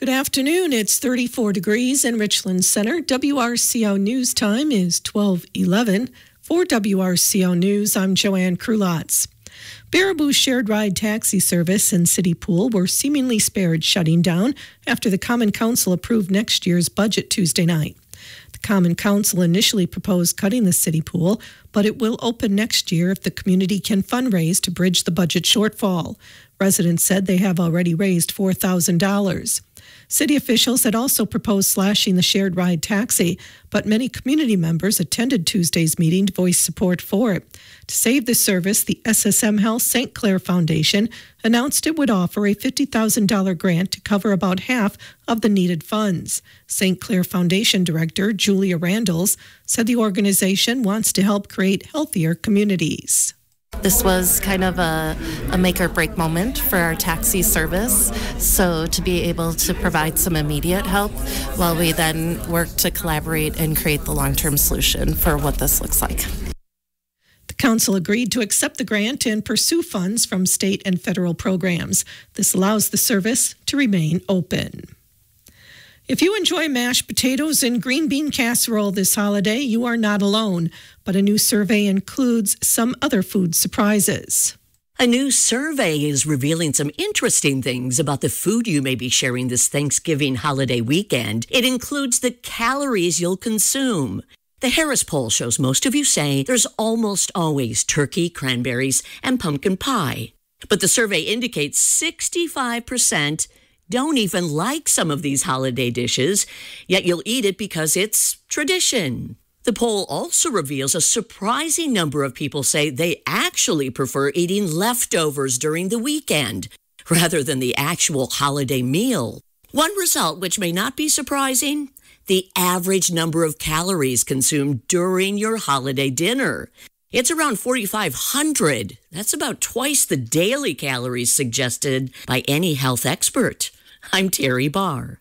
Good afternoon. It's 34 degrees in Richland Center. WRCO News Time is 12:11. For WRCO News, I'm Joanne Krulotz. Baraboo's shared ride taxi service and City Pool were seemingly spared shutting down after the Common Council approved next year's budget Tuesday night. The Common Council initially proposed cutting the City Pool, but it will open next year if the community can fundraise to bridge the budget shortfall. Residents said they have already raised $4,000. City officials had also proposed slashing the shared ride taxi, but many community members attended Tuesday's meeting to voice support for it. To save the service, the SSM Health St. Clair Foundation announced it would offer a $50,000 grant to cover about half of the needed funds. St. Clair Foundation Director Julia Randalls said the organization wants to help create healthier communities. This was kind of a make or break moment for our taxi service. So to be able to provide some immediate help while we then work to collaborate and create the long-term solution for what this looks like. The council agreed to accept the grant and pursue funds from state and federal programs. This allows the service to remain open. If you enjoy mashed potatoes and green bean casserole this holiday, you are not alone. But a new survey includes some other food surprises. A new survey is revealing some interesting things about the food you may be sharing this Thanksgiving holiday weekend. It includes the calories you'll consume. The Harris poll shows most of you say there's almost always turkey, cranberries, and pumpkin pie. But the survey indicates 65% don't even like some of these holiday dishes, yet you'll eat it because it's tradition. The poll also reveals a surprising number of people say they actually prefer eating leftovers during the weekend rather than the actual holiday meal. One result, which may not be surprising, the average number of calories consumed during your holiday dinner. It's around 4,500. That's about twice the daily calories suggested by any health expert. I'm Terry Barr.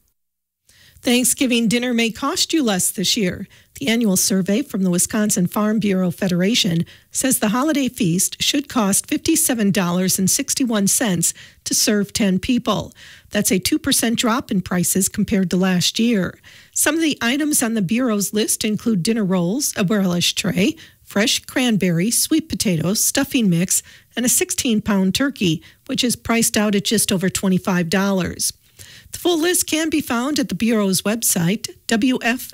Thanksgiving dinner may cost you less this year. The annual survey from the Wisconsin Farm Bureau Federation says the holiday feast should cost $57.61 to serve 10 people. That's a 2% drop in prices compared to last year. Some of the items on the Bureau's list include dinner rolls, a relish tray, fresh cranberry, sweet potatoes, stuffing mix, and a 16-pound turkey, which is priced out at just over $25. The full list can be found at the Bureau's website, WFBF.com.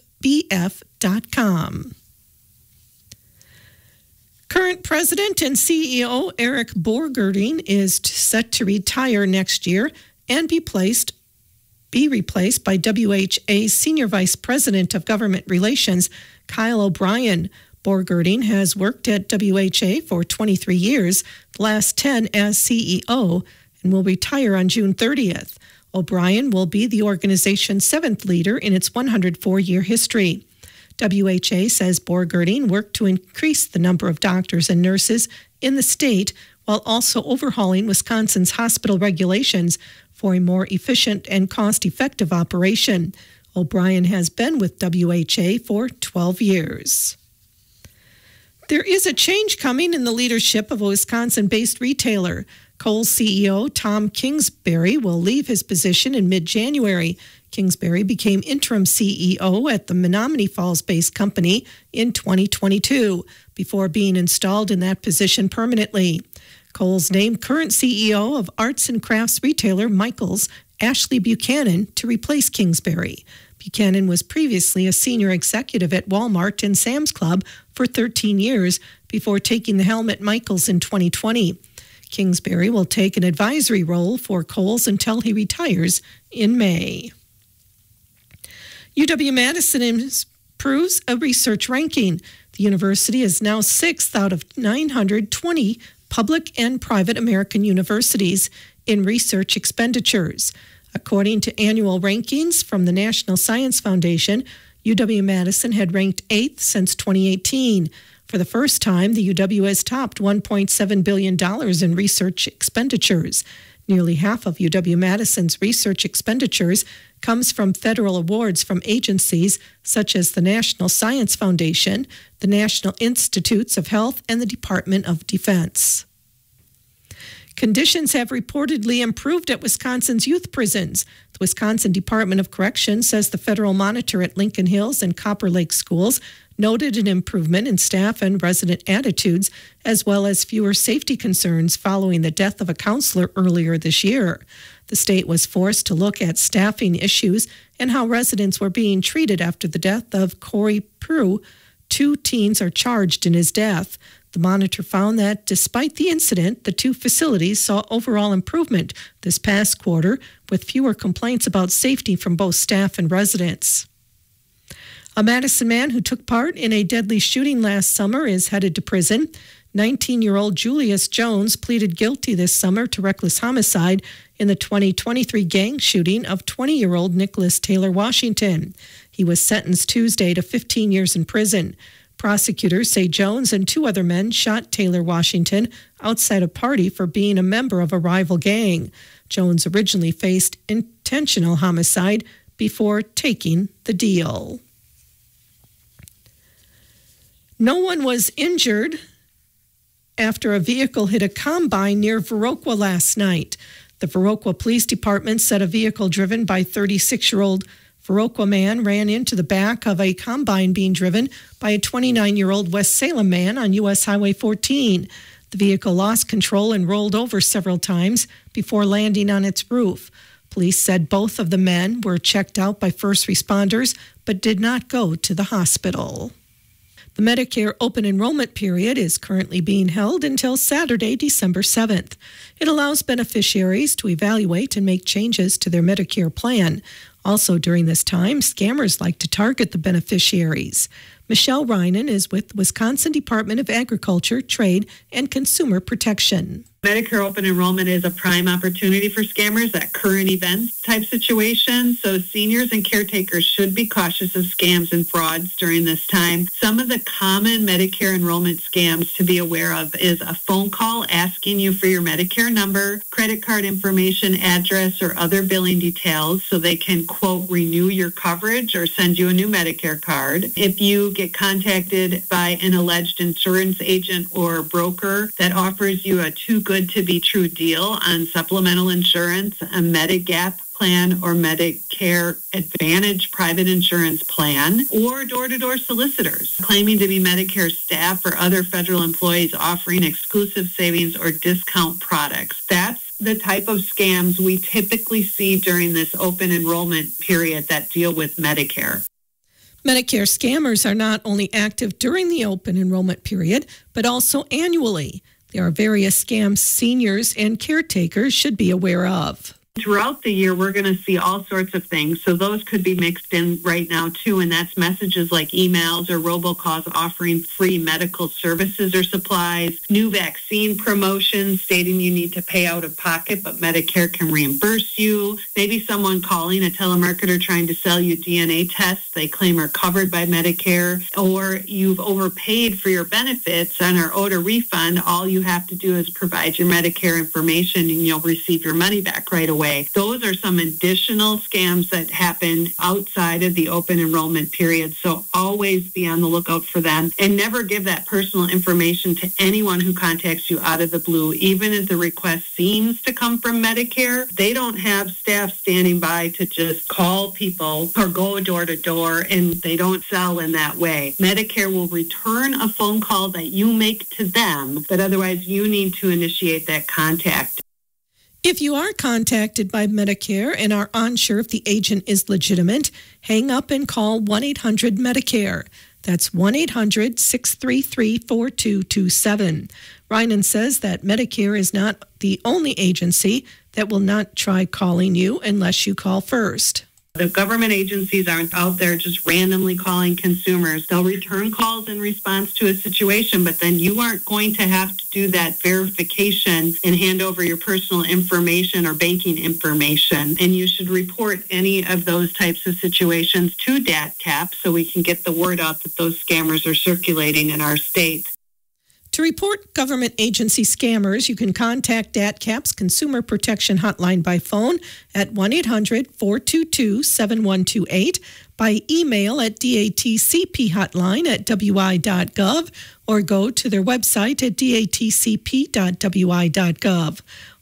Current President and CEO Eric Borgerding is set to retire next year and be replaced by WHA's Senior Vice President of Government Relations, Kyle O'Brien. Borgerding has worked at WHA for 23 years, the last 10 as CEO, and will retire on June 30th. O'Brien will be the organization's seventh leader in its 104-year history. WHA says Borgerding worked to increase the number of doctors and nurses in the state while also overhauling Wisconsin's hospital regulations for a more efficient and cost-effective operation. O'Brien has been with WHA for 12 years. There is a change coming in the leadership of a Wisconsin-based retailer. Kohl's CEO Tom Kingsbury will leave his position in mid-January. Kingsbury became interim CEO at the Menominee Falls-based company in 2022 before being installed in that position permanently. Kohl's named current CEO of arts and crafts retailer Michaels, Ashley Buchanan, to replace Kingsbury. Buchanan was previously a senior executive at Walmart and Sam's Club for 13 years before taking the helm at Michaels in 2020. Kingsbury will take an advisory role for Kohl's until he retires in May. UW-Madison improves a research ranking. The university is now 6th out of 920 public and private American universities in research expenditures. According to annual rankings from the National Science Foundation, UW-Madison had ranked 8th since 2018. For the first time, the UW has topped $1.7 billion in research expenditures. Nearly half of UW-Madison's research expenditures comes from federal awards from agencies such as the National Science Foundation, the National Institutes of Health, and the Department of Defense. Conditions have reportedly improved at Wisconsin's youth prisons. The Wisconsin Department of Corrections says the federal monitor at Lincoln Hills and Copper Lake schools noted an improvement in staff and resident attitudes, as well as fewer safety concerns following the death of a counselor earlier this year. The state was forced to look at staffing issues and how residents were being treated after the death of Corey Prue. 2 teens are charged in his death. The monitor found that despite the incident, the 2 facilities saw overall improvement this past quarter, with fewer complaints about safety from both staff and residents. A Madison man who took part in a deadly shooting last summer is headed to prison. 19-year-old Julius Jones pleaded guilty this summer to reckless homicide in the 2023 gang shooting of 20-year-old Nicholas Taylor Washington. He was sentenced Tuesday to 15 years in prison. Prosecutors say Jones and 2 other men shot Taylor Washington outside a party for being a member of a rival gang. Jones originally faced intentional homicide before taking the deal. No one was injured after a vehicle hit a combine near WRCO last night. The WRCO Police Department said a vehicle driven by 36-year-old WRCO man ran into the back of a combine being driven by a 29-year-old West Salem man on U.S. Highway 14. The vehicle lost control and rolled over several times before landing on its roof. Police said both of the men were checked out by first responders but did not go to the hospital. The Medicare open enrollment period is currently being held until Saturday, December 7th. It allows beneficiaries to evaluate and make changes to their Medicare plan. Also during this time, scammers like to target the beneficiaries. Michelle Reinen is with the Wisconsin Department of Agriculture, Trade, and Consumer Protection. Medicare open enrollment is a prime opportunity for scammers at current events type situations, so seniors and caretakers should be cautious of scams and frauds during this time. Some of the common Medicare enrollment scams to be aware of is a phone call asking you for your Medicare number, credit card information, address, or other billing details so they can, quote, renew your coverage or send you a new Medicare card. If you get contacted by an alleged insurance agent or broker that offers you a too good to be true deal on supplemental insurance, a Medigap plan or Medicare Advantage private insurance plan, or door-to-door solicitors claiming to be Medicare staff or other federal employees offering exclusive savings or discount products. That's the type of scams we typically see during this open enrollment period that deal with Medicare. Medicare scammers are not only active during the open enrollment period, but also annually. There are various scams seniors and caretakers should be aware of. Throughout the year, we're going to see all sorts of things. So those could be mixed in right now, too. And that's messages like emails or robocalls offering free medical services or supplies, new vaccine promotions stating you need to pay out of pocket, but Medicare can reimburse you. Maybe someone calling a telemarketer trying to sell you DNA tests they claim are covered by Medicare, or you've overpaid for your benefits and are owed a refund. All you have to do is provide your Medicare information and you'll receive your money back right away. Those are some additional scams that happen outside of the open enrollment period. So always be on the lookout for them and never give that personal information to anyone who contacts you out of the blue. Even if the request seems to come from Medicare, they don't have staff standing by to just call people or go door to door, and they don't sell in that way. Medicare will return a phone call that you make to them, but otherwise you need to initiate that contact. If you are contacted by Medicare and are unsure if the agent is legitimate, hang up and call 1-800-MEDICARE. That's 1-800-633-4227. Reinen says that Medicare is not the only agency that will not try calling you unless you call first. The government agencies aren't out there just randomly calling consumers. They'll return calls in response to a situation, but then you aren't going to have to do that verification and hand over your personal information or banking information. And you should report any of those types of situations to DATCAP so we can get the word out that those scammers are circulating in our state. To report government agency scammers, you can contact DATCAP's Consumer Protection Hotline by phone at 1-800-422-7128, by email at datcphotline@wi.gov, or go to their website at datcp.wi.gov.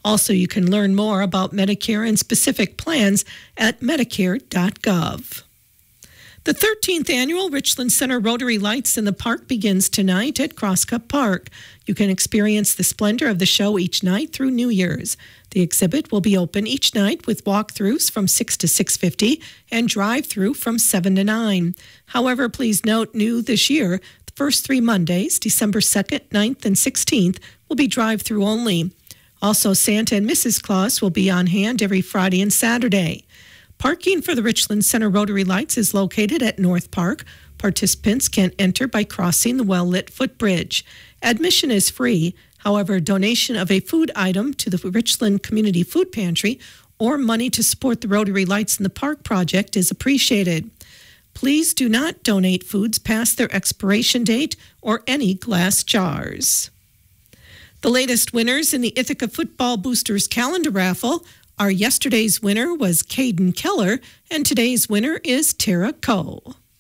Also, you can learn more about Medicare and specific plans at medicare.gov. The 13th annual Richland Center Rotary Lights in the Park begins tonight at Crosscup Park. You can experience the splendor of the show each night through New Year's. The exhibit will be open each night with walkthroughs from 6 to 6:50 and drive-through from 7 to 9. However, please note, new this year, the first 3 Mondays, December 2nd, 9th, and 16th, will be drive-through only. Also, Santa and Mrs. Claus will be on hand every Friday and Saturday. Parking for the Richland Center Rotary Lights is located at North Park. Participants can enter by crossing the well-lit footbridge. Admission is free. However, donation of a food item to the Richland Community Food Pantry or money to support the Rotary Lights in the Park project is appreciated. Please do not donate foods past their expiration date or any glass jars. The latest winners in the Ithaca Football Boosters calendar raffle are yesterday's winner was Caden Keller, and today's winner is Tara Coe.